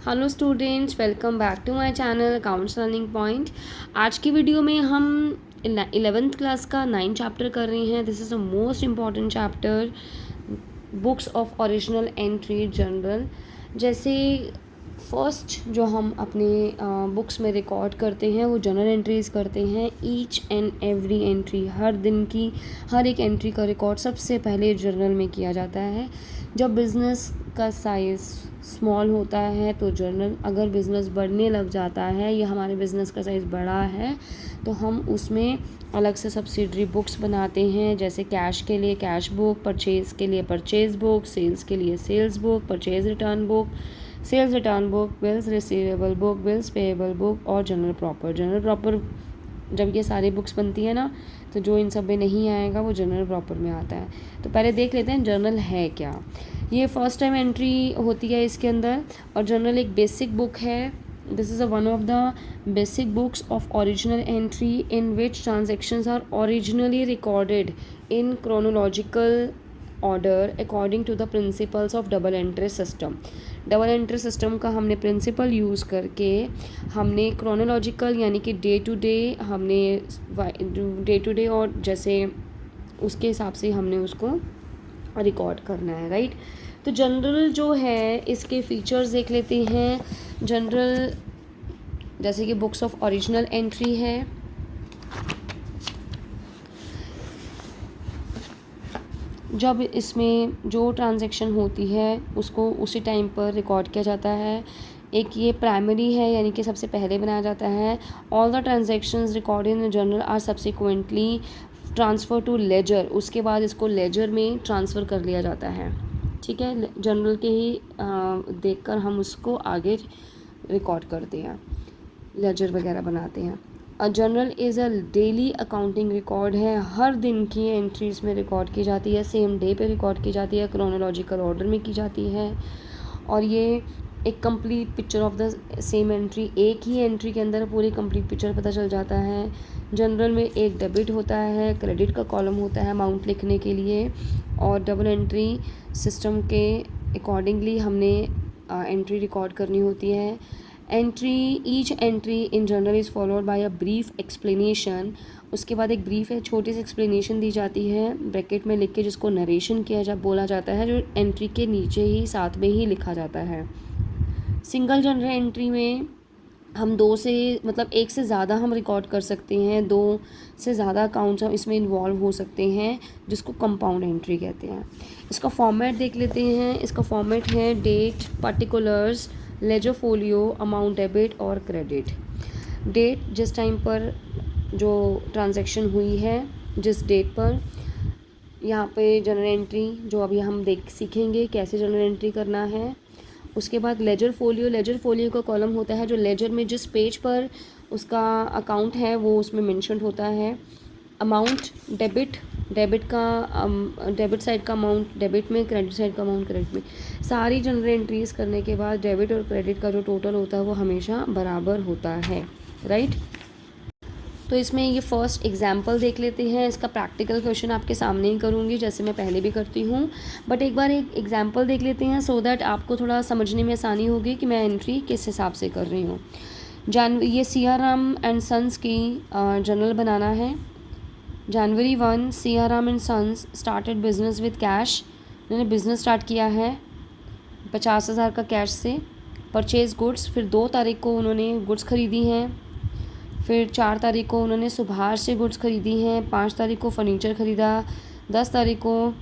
Hello students, welcome back to my channel accounts learning point. आज की video में हम 11th क्लास का 9 चैप्टर कर रहे हैं। This is the most important chapter, books of original entry general. जैसे फर्स्ट जो हम अपने बुक्स में रिकॉर्ड करते हैं वो जनरल एंट्रीज करते हैं। ईच एंड एवरी एंट्री, हर दिन की हर एक एंट्री का रिकॉर्ड सबसे पहले जर्नल में किया जाता है। जब बिज़नेस का साइज़ स्मॉल होता है तो जर्नल, अगर बिज़नेस बढ़ने लग जाता है या हमारे बिज़नेस का साइज़ बड़ा है तो हम उसमें अलग से सब्सिडरी बुक्स बनाते हैं। जैसे कैश के लिए कैश बुक, परचेज़ के लिए परचेज़ बुक, सेल्स के लिए sales book, purchase return book, sales return book, bills receivable book, bills payable book और जनरल प्रॉपर। जब ये सारी बुक्स बनती है ना, तो जो इन सब में नहीं आएगा वो जनरल प्रॉपर में आता है। तो पहले देख लेते हैं जर्नल है क्या। ये फर्स्ट टाइम एंट्री होती है इसके अंदर, और जर्नल एक बेसिक बुक है। This is one of the basic books of original entry in which transactions are originally recorded in chronological order according to the principles of double entry system. Double entry system का हमने principal use करके हमने chronological यानी कि day to day और जैसे उसके हिसाब से हमने उसको रिकॉर्ड करना है, राइट। तो जनरल जो है इसके फीचर्स देख लेते हैं। जनरल जैसे कि बुक्स ऑफ ओरिजिनल एंट्री है, जब इसमें जो ट्रांजैक्शन होती है उसको उसी टाइम पर रिकॉर्ड किया जाता है। एक ये प्राइमरी है, यानी कि सबसे पहले बनाया जाता है। All the transactions recorded in journal are subsequently transfer to ledger. उसके बाद इसको लेजर में ट्रांसफ़र कर लिया जाता है, ठीक है। जर्नल के ही देखकर हम उसको आगे रिकॉर्ड करते हैं, लेजर वगैरह बनाते हैं। A journal is a daily accounting record है, हर दिन की एंट्रीज में रिकॉर्ड की जाती है, सेम डे पे रिकॉर्ड की जाती है, क्रोनोलॉजिकल ऑर्डर में की जाती है। और ये एक complete picture of the same entry, एक ही एंट्री के अंदर पूरी कंप्लीट पिक्चर पता चल जाता है। जनरल में एक डेबिट होता है, क्रेडिट का कॉलम होता है अमाउंट लिखने के लिए, और डबल एंट्री सिस्टम के अकॉर्डिंगली हमने एंट्री रिकॉर्ड करनी होती है। Each entry in journal is followed by a brief explanation. उसके बाद एक ब्रीफ है, छोटी सी एक्सप्लेनेशन दी जाती है ब्रैकेट में लिख के, जिसको नरेशन बोला जाता है, जो एंट्री के नीचे ही साथ में ही लिखा जाता है। सिंगल जर्नल एंट्री में हम एक से ज़्यादा हम रिकॉर्ड कर सकते हैं, 2 से ज़्यादा अकाउंट्स हम इसमें इन्वॉल्व हो सकते हैं, जिसको कंपाउंड एंट्री कहते हैं। इसका फॉर्मेट देख लेते हैं। इसका फॉर्मेट है date, particulars, ledger folio, amount debit और क्रेडिट। डेट, जिस टाइम पर जो ट्रांजैक्शन हुई है, जिस डेट पर, यहाँ पे जनरल एंट्री जो अभी हम सीखेंगे कैसे जनरल एंट्री करना है। उसके बाद लेजर फोलियो का कॉलम होता है जो लेजर में जिस पेज पर उसका अकाउंट है वो उसमें मेंशन होता है। अमाउंट डेबिट साइड का अमाउंट डेबिट में, क्रेडिट साइड का अमाउंट क्रेडिट में। सारी जनरल एंट्रीज करने के बाद डेबिट और क्रेडिट का जो टोटल होता है वो हमेशा बराबर होता है, राइट। तो इसमें ये फर्स्ट एग्जाम्पल देख लेते हैं। इसका प्रैक्टिकल क्वेश्चन आपके सामने ही करूँगी, जैसे मैं पहले भी करती हूँ, बट एक बार एक एग्जाम्पल देख लेते हैं सो दैट आपको थोड़ा समझने में आसानी होगी कि मैं एंट्री किस हिसाब से कर रही हूँ। ये सियाराम एंड सन्स की जर्नल बनाना है। January 1, Siyaram and sons started business with cash. उन्होंने बिज़नेस स्टार्ट किया है 50,000 का कैश से। परचेज गुड्स, फिर 2 तारीख को उन्होंने गुड्स ख़रीदी हैं। फिर 4 तारीख को उन्होंने सुभाष से गुड्स ख़रीदी हैं। 5 तारीख को फ़र्नीचर ख़रीदा। 10 तारीख को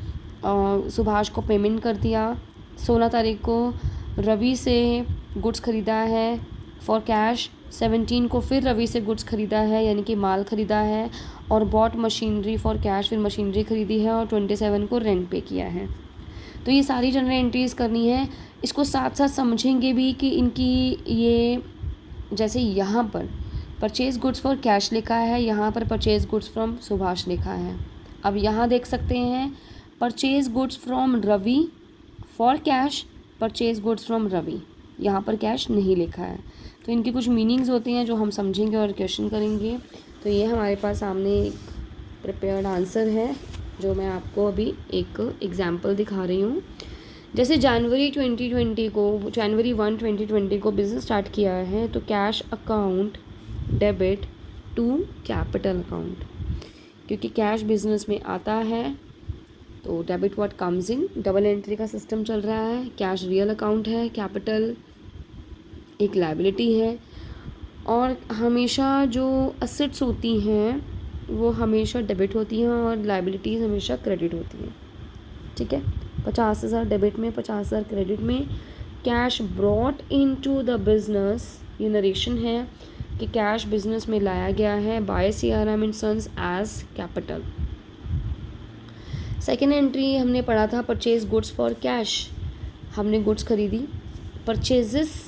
सुभाष को पेमेंट कर दिया। 16 तारीख को रवि से गुड्स ख़रीदा है फॉर कैश। 17 को फिर रवि से गुड्स ख़रीदा है, यानी कि माल ख़रीदा है, और बॉट मशीनरी फॉर कैश, फिर मशीनरी ख़रीदी है, और 27 को रेंट पे किया है। तो ये सारी जनरल एंट्रीज़ करनी है। इसको साथ साथ समझेंगे भी कि इनकी ये, जैसे यहाँ पर परचेज गुड्स फॉर कैश लिखा है, यहाँ पर परचेज गुड्स फ्रॉम सुभाष लिखा है। अब यहाँ देख सकते हैं purchase goods from Ravi for cash, purchase goods from Ravi, यहाँ पर कैश नहीं लिखा है। तो इनकी कुछ मीनिंग्स होती हैं जो हम समझेंगे और क्वेश्चन करेंगे। तो ये हमारे पास सामने एक प्रिपेयर्ड आंसर है जो मैं आपको अभी एक एग्जाम्पल दिखा रही हूँ। जैसे जनवरी 1 2020 को बिज़नेस स्टार्ट किया है तो cash account debit to capital account, क्योंकि कैश बिजनेस में आता है तो debit what comes in, double entry का सिस्टम चल रहा है। कैश रियल अकाउंट है, कैपिटल एक लायबिलिटी है, और हमेशा जो असेट्स होती हैं वो हमेशा डेबिट होती हैं और लायबिलिटीज़ हमेशा क्रेडिट होती हैं। ठीक है, 50,000 डेबिट में, 50,000 क्रेडिट में। Cash brought in to the business, ये नरेशन है कि कैश बिजनेस में लाया गया है by CRM and sons as capital. Second entry हमने पढ़ा था परचेज गुड्स फॉर कैश, हमने गुड्स खरीदी। परचेजेस,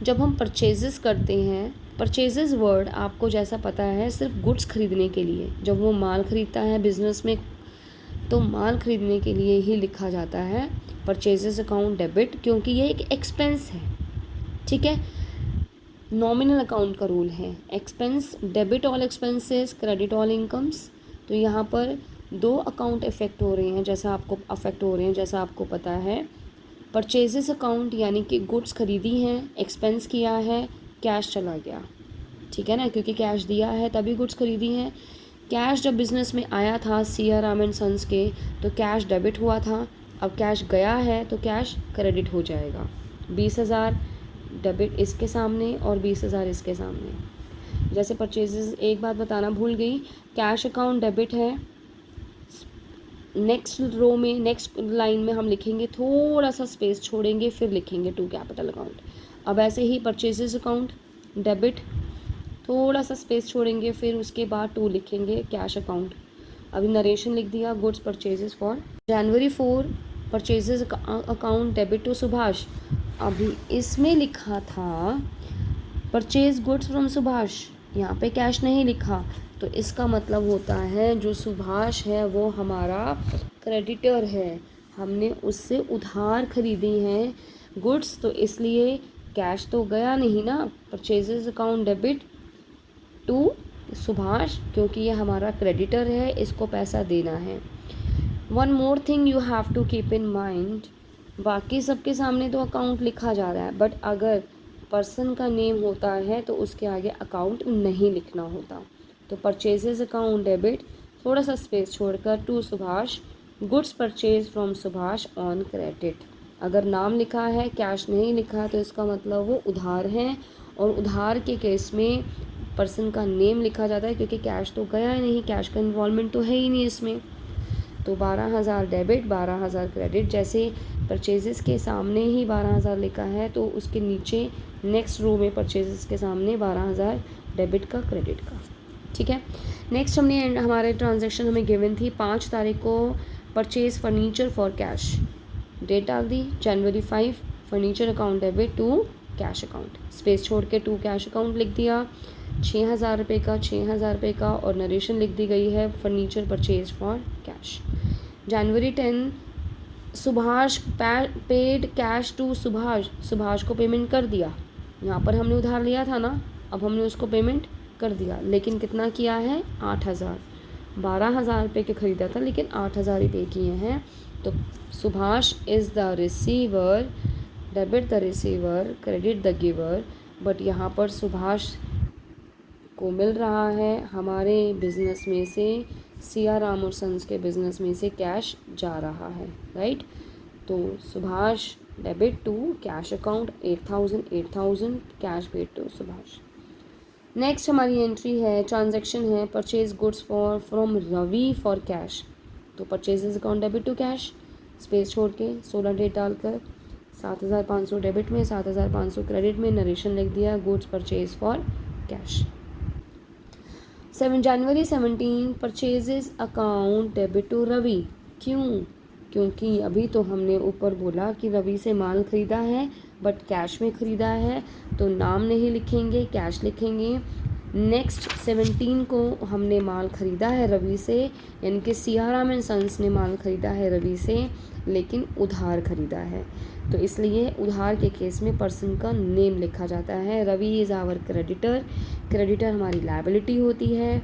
जब हम परचेजेस करते हैं, परचेजेस वर्ड आपको जैसा पता है सिर्फ गुड्स खरीदने के लिए, जब वो माल खरीदता है बिजनेस में तो माल खरीदने के लिए ही लिखा जाता है परचेजेस अकाउंट डेबिट, क्योंकि ये एक एक्सपेंस है। ठीक है, नॉमिनल अकाउंट का रूल है, expense debit all expenses credit all incomes. तो यहाँ पर दो अकाउंट अफेक्ट हो रहे हैं, जैसा आपको पता है। परचेजेस अकाउंट यानी कि गुड्स खरीदी हैं, एक्सपेंस किया है, कैश चला गया। ठीक है ना, क्योंकि कैश दिया है तभी गुड्स खरीदी हैं। कैश जब बिज़नेस में आया था सीआरएम एंड सन्स के तो कैश डेबिट हुआ था, अब कैश गया है तो कैश क्रेडिट हो जाएगा। 20,000 डेबिट इसके सामने और 20,000 इसके सामने। जैसे परचेजेस, एक बात बताना भूल गई, कैश अकाउंट डेबिट है, नेक्स्ट रो में नेक्स्ट लाइन में हम लिखेंगे, थोड़ा सा स्पेस छोड़ेंगे फिर लिखेंगे टू कैपिटल अकाउंट। अब ऐसे ही परचेजेस अकाउंट डेबिट, थोड़ा सा स्पेस छोड़ेंगे फिर उसके बाद टू लिखेंगे कैश अकाउंट। अभी नरेशन लिख दिया, goods purchases for January 4 purchases account debit to Subhash. अभी इसमें लिखा था परचेज गुड्स फ्रॉम सुभाष, यहाँ पे कैश नहीं लिखा, तो इसका मतलब होता है जो सुभाष है वो हमारा क्रेडिटर है, हमने उससे उधार खरीदी हैं गुड्स, तो इसलिए कैश तो गया नहीं ना। Purchases account debit to Subhash, क्योंकि ये हमारा क्रेडिटर है, इसको पैसा देना है। One more thing you have to keep in mind, बाकी सबके सामने तो अकाउंट लिखा जा रहा है, बट अगर पर्सन का नेम होता है तो उसके आगे अकाउंट नहीं लिखना होता। तो परचेजेस अकाउंट डेबिट, थोड़ा सा स्पेस छोड़कर to Subhash, goods purchase from Subhash on credit. अगर नाम लिखा है कैश नहीं लिखा तो इसका मतलब वो उधार है, और उधार के केस में पर्सन का नेम लिखा जाता है, क्योंकि कैश तो गया ही नहीं, कैश का इन्वॉल्वमेंट तो है ही नहीं इसमें। तो 12,000 डेबिट 12,000 क्रेडिट, जैसे परचेजेस के सामने ही 12,000 लिखा है तो उसके नीचे नेक्स्ट रो में परचेजेस के सामने 12,000 डेबिट का क्रेडिट का। ठीक है, नेक्स्ट हमारे ट्रांजैक्शन हमें गिवन थी 5 तारीख को purchase furniture for cash, date डाल दी January 5, furniture account debit to cash account, space छोड़ के टू कैश अकाउंट लिख दिया। 6,000 रुपये का 6,000 रुपये का, और नरेशन लिख दी गई है furniture purchase for cash. January 10 Subhash paid cash to Subhash को पेमेंट कर दिया, यहाँ पर हमने उधार लिया था ना, अब हमने उसको पेमेंट कर दिया, लेकिन कितना किया है 8,000, 12,000 रुपये के ख़रीदा था लेकिन 8,000 ही पे किए हैं। तो Subhash is the receiver, debit the receiver credit the giver, but यहाँ पर सुभाष को मिल रहा है हमारे बिज़नेस में से, सीआरएम और सन्स के बिज़नेस में से कैश जा रहा है, राइट। तो Subhash debit to cash account 8,000 cash paid to Subhash. Next हमारी एंट्री है, ट्रांजैक्शन है purchase goods from Ravi for cash. तो purchases account debit to cash, space छोड़ के 16 डेट डालकर 7,500 डेबिट में 7,500 क्रेडिट में, नरेशन लिख दिया goods purchase for cash. January 17 purchases account debit to Ravi, क्यों? क्योंकि अभी तो हमने ऊपर बोला कि रवि से माल ख़रीदा है बट कैश में ख़रीदा है, तो नाम नहीं लिखेंगे, कैश लिखेंगे। नेक्स्ट 17 को हमने माल ख़रीदा है रवि से, यानी कि सीआरएम एंड सन्स ने माल ख़रीदा है रवि से, लेकिन उधार ख़रीदा है, तो इसलिए उधार के केस में पर्सन का नेम लिखा जाता है। Ravi is our creditor, creditor हमारी लायबिलिटी होती है,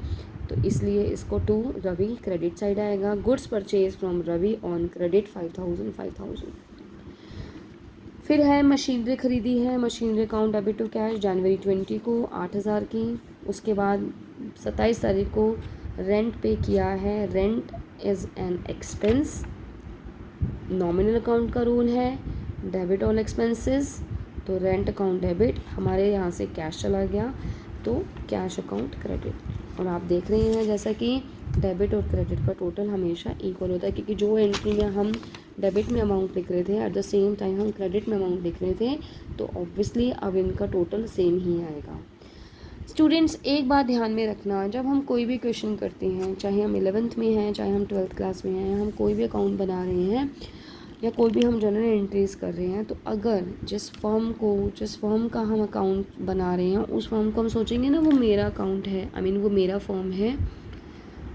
तो इसलिए इसको टू रवि क्रेडिट साइड आएगा। Goods purchase from Ravi on credit 5,000। फिर है मशीनरी खरीदी है, machinery account debit to cash जनवरी 20 को 8,000 की। उसके बाद 27 तारीख को रेंट पे किया है, rent is an expense, nominal account का रूल है डेबिट ऑल एक्सपेंसेस, तो रेंट अकाउंट डेबिट, हमारे यहाँ से कैश चला गया तो कैश अकाउंट क्रेडिट। और आप देख रहे हैं जैसा कि डेबिट और क्रेडिट का टोटल हमेशा इक्वल होता है, क्योंकि जो एंट्री में हम डेबिट में अमाउंट लिख रहे थे एट द सेम टाइम हम क्रेडिट में अमाउंट लिख रहे थे, तो ऑब्वियसली अब इनका टोटल सेम ही आएगा। स्टूडेंट्स एक बात ध्यान में रखना, जब हम कोई भी क्वेश्चन करते हैं, चाहे हम 11th में हैं, चाहे हम 12th क्लास में हैं, हम कोई भी अकाउंट बना रहे हैं या कोई भी हम जनरल एंट्रीज कर रहे हैं, तो अगर जिस फर्म का हम अकाउंट बना रहे हैं उस फर्म को हम सोचेंगे ना वो मेरा अकाउंट है, आई मीन वो मेरा फर्म है,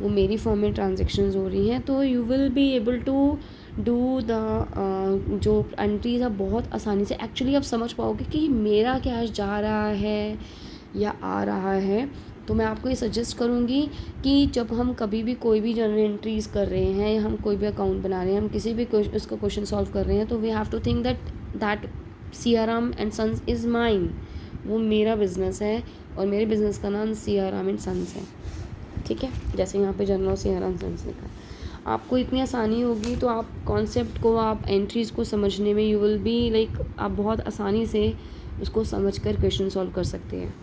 वो मेरी फर्म में ट्रांजेक्शन्स हो रही हैं, तो you will be able to do the जो एंट्रीज आप बहुत आसानी से एक्चुअली आप समझ पाओगे कि मेरा कैश जा रहा है या आ रहा है। तो मैं आपको ये सजेस्ट करूँगी कि जब हम कभी भी कोई भी जनरल एंट्रीज़ कर रहे हैं या हम कोई भी अकाउंट बना रहे हैं, हम किसी भी उसका क्वेश्चन सॉल्व कर रहे हैं, तो we have to think that Siyaram and sons is mine, वो मेरा बिज़नेस है और मेरे बिज़नेस का नाम सीआराम एंड सन्स है, ठीक है। जैसे यहाँ पे जनरल सीआराम सन्स लिखा है, आपको इतनी आसानी होगी तो आप कॉन्सेप्ट को, आप एंट्रीज़ को समझने में यू विल बी लाइक, आप बहुत आसानी से उसको समझ कर क्वेश्चन सॉल्व कर सकते हैं।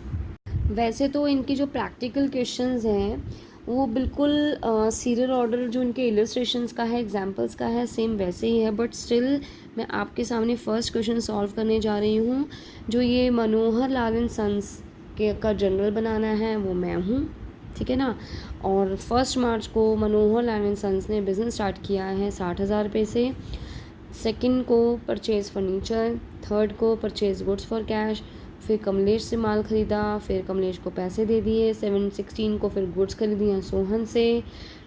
वैसे तो इनकी जो प्रैक्टिकल क्वेश्चंस हैं वो बिल्कुल सीरियल ऑर्डर जो इनके इलस्ट्रेशंस का है, एग्जांपल्स का है, सेम वैसे ही है, बट स्टिल मैं आपके सामने फ़र्स्ट क्वेश्चन सॉल्व करने जा रही हूँ। जो ये मनोहर लाल एंड सन्स के का जनरल बनाना है वो मैं हूँ, ठीक है ना। और 1 मार्च को मनोहर लाल एंड सन्स ने बिज़नेस स्टार्ट किया है 60,000 रुपये से। सेकंड को परचेज़ फर्नीचर, थर्ड को परचेज़ गुड्स फॉर कैश, फिर कमलेश से माल ख़रीदा, फिर कमलेश को पैसे दे दिए। 7/16 को फिर गुड्स खरीदी हैं सोहन से,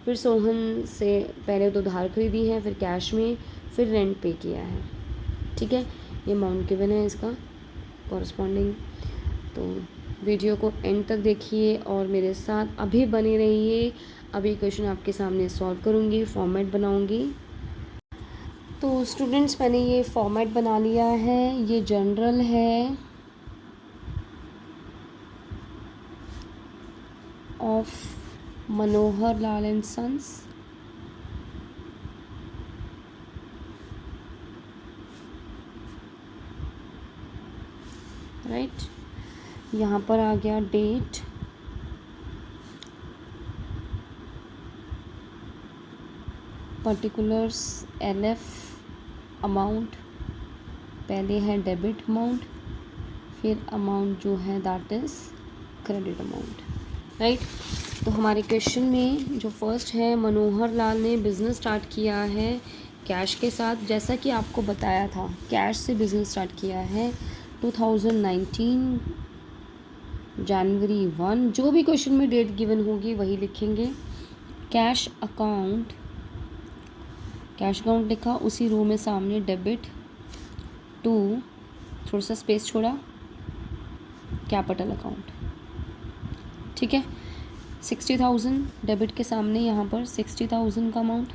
फिर सोहन से पहले तो उधार खरीदी है, फिर कैश में, फिर रेंट पे किया है, ठीक है। ये अमाउंट गिवन है इसका कॉरस्पॉन्डिंग। तो वीडियो को एंड तक देखिए और मेरे साथ अभी बने रहिए। अभी क्वेश्चन आपके सामने सॉल्व करूँगी, फॉर्मेट बनाऊँगी। तो स्टूडेंट्स मैंने ये फॉर्मेट बना लिया है, ये जनरल है of Manohar Lal and sons, right. यहाँ पर आ गया डेट, पर्टिकुलर्स, LF, अमाउंट, पहले है डेबिट अमाउंट, फिर अमाउंट जो है that is credit amount, right. तो हमारे क्वेश्चन में जो फर्स्ट है, मनोहर लाल ने बिज़नेस स्टार्ट किया है कैश के साथ, जैसा कि आपको बताया था कैश से बिज़नेस स्टार्ट किया है 2019 जनवरी 1। जो भी क्वेश्चन में डेट गिवन होगी वही लिखेंगे। कैश अकाउंट लिखा, उसी रो में सामने डेबिट टू, थोड़ा सा स्पेस छोड़ा, कैपिटल अकाउंट, ठीक है। 60,000 डेबिट के सामने यहाँ पर 60,000 का अमाउंट,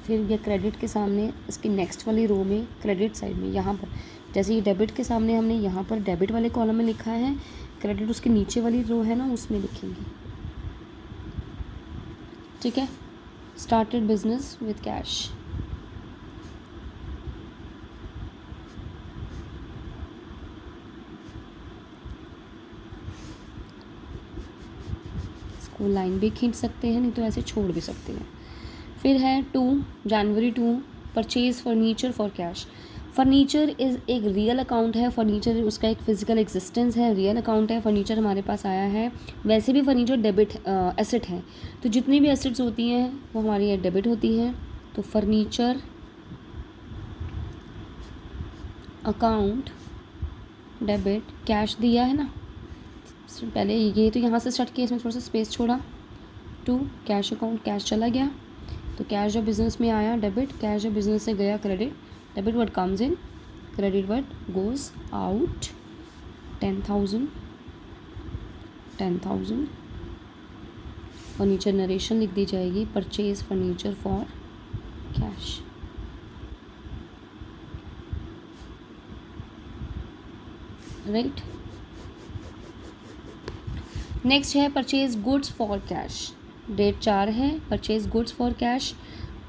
फिर ये क्रेडिट के सामने इसकी नेक्स्ट वाली रो में क्रेडिट साइड में यहाँ पर, जैसे ये डेबिट के सामने हमने यहाँ पर डेबिट वाले कॉलम में लिखा है, क्रेडिट उसकी नीचे वाली रो है ना उसमें लिखेंगे, ठीक है। स्टार्टेड बिजनेस विथ कैश, इसको लाइन भी खींच सकते हैं, नहीं तो ऐसे छोड़ भी सकते हैं। फिर है 2 जनवरी 2 purchase furniture for cash. Furniture is एक रियल अकाउंट है, फर्नीचर उसका एक फ़िज़िकल एग्जिस्टेंस है, रियल अकाउंट है, फर्नीचर हमारे पास आया है। वैसे भी फर्नीचर डेबिट एसेट है, तो जितनी भी एसेट्स होती हैं वो हमारी डेबिट होती हैं। तो फर्नीचर अकाउंट डेबिट, कैश दिया है ना, पहले ये तो यहाँ से स्टार्ट किया, इसमें थोड़ा सा स्पेस छोड़ा, 2 कैश अकाउंट, कैश चला गया, तो कैश जब बिज़नेस में आया डेबिट, कैश जब बिज़नेस से गया credit, debit word comes in, credit word goes out, 10,000 furniture narration लिख दी जाएगी, purchase furniture for cash. Right. Next है purchase goods for cash. Date 4 है, purchase goods for cash.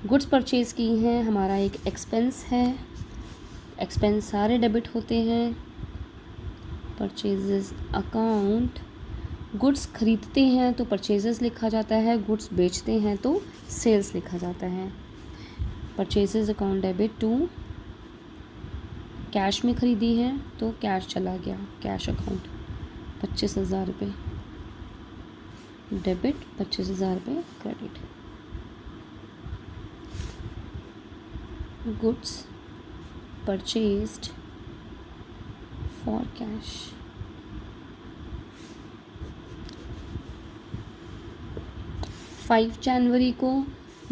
Goods purchase की हैं, हमारा एक एक्सपेंस है, एक्सपेंस सारे डेबिट होते हैं। परचेजेस अकाउंट, गुड्स खरीदते हैं तो परचेजेस लिखा जाता है, गुड्स बेचते हैं तो सेल्स लिखा जाता है। Purchases account debit to, cash में ख़रीदी है तो कैश चला गया, कैश अकाउंट 25,000 रुपये डेबिट, 25,000 रुपये credit. Goods purchased for cash. Five जनवरी को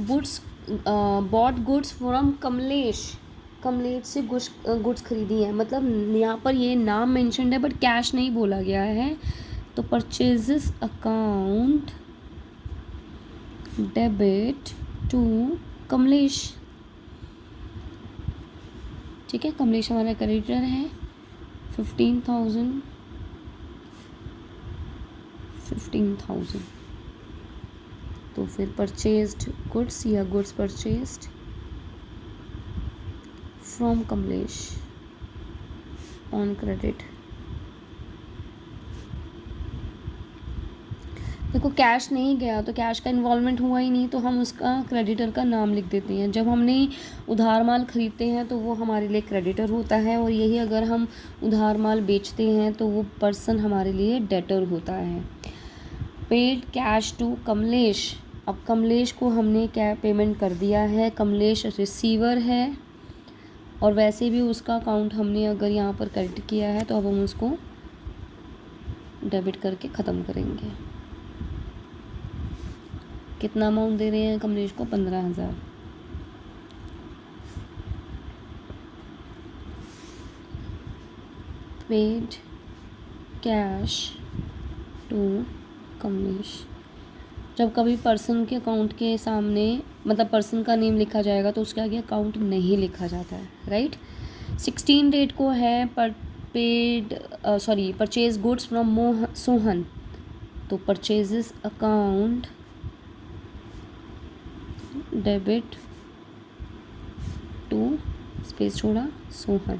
goods bought goods from Kamlesh, Kamlesh से गुड्स खरीदी है। मतलब यहाँ पर ये नाम मेंशन्ड है बट कैश नहीं बोला गया है, तो purchases account debit to Kamlesh. ठीक है, कमलेश हमारा क्रेडिटर है। 15,000 तो फिर परचेज्ड गुड्स या goods purchased from Kamlesh on credit. देखो कैश नहीं गया तो कैश का इन्वॉल्वमेंट हुआ ही नहीं, तो हम उसका क्रेडिटर का नाम लिख देते हैं। जब हमने उधार माल खरीदते हैं तो वो हमारे लिए क्रेडिटर होता है, और यही अगर हम उधार माल बेचते हैं तो वो पर्सन हमारे लिए डेटर होता है। पेड कैश टू कमलेश, अब कमलेश को हमने क्या पेमेंट कर दिया है, कमलेश रिसीवर है, और वैसे भी उसका अकाउंट हमने अगर यहाँ पर क्रेडिट किया है तो अब हम उसको डेबिट करके ख़त्म करेंगे। कितना अमाउंट दे रहे हैं कमलेश को, 15,000। Paid cash to Kamlesh. जब कभी पर्सन के अकाउंट के सामने मतलब पर्सन का नेम लिखा जाएगा तो उसके आगे अकाउंट नहीं लिखा जाता है, राइट। 16 डेट को है परचेज गुड्स फ्रॉम सोहन, तो purchases account debit to space छोड़ा सोहन।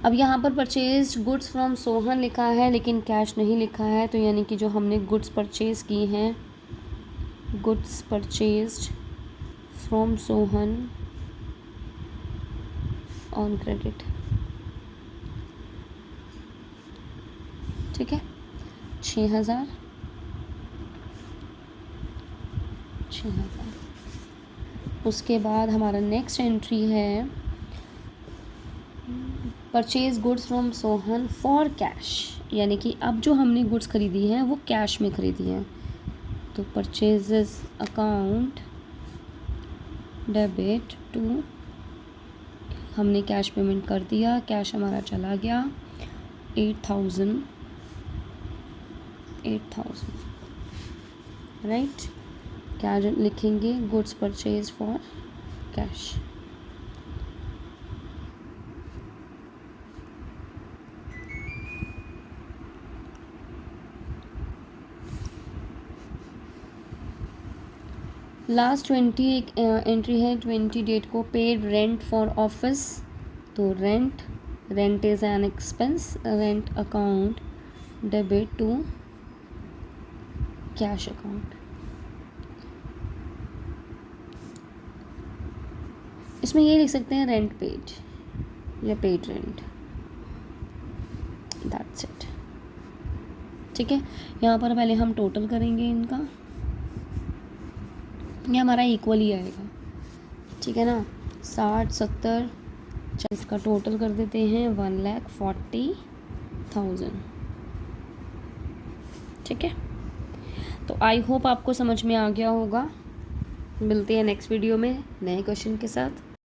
अब यहाँ पर परचेज गुड्स फ्रॉम सोहन लिखा है लेकिन कैश नहीं लिखा है, तो यानी कि जो हमने गुड्स परचेज की हैं, goods purchased from Sohan on credit. ठीक है, 6,000। उसके बाद हमारा नेक्स्ट एंट्री है purchase goods from Sohan for cash, यानी कि अब जो हमने गुड्स खरीदी हैं वो कैश में खरीदी हैं, तो परचेजेस अकाउंट डेबिट टू, हमने कैश पेमेंट कर दिया, कैश हमारा चला गया 8,000, राइट। क्या लिखेंगे, goods purchase for cash. Last 20 एक एंट्री है 20 डेट को, पेड रेंट फॉर ऑफिस, तो rent is an expense, rent account debit to cash account. इसमें ये लिख सकते हैं रेंट पेड या पेड रेंट, दैट्स इट। ठीक है, यहाँ पर पहले हम टोटल करेंगे इनका, ये हमारा इक्वल ही आएगा, ठीक है ना। 60, 70, 40 का टोटल कर देते हैं 1,40,000। ठीक है, तो आई होप आपको समझ में आ गया होगा। मिलते हैं नेक्स्ट वीडियो में नए क्वेश्चन के साथ।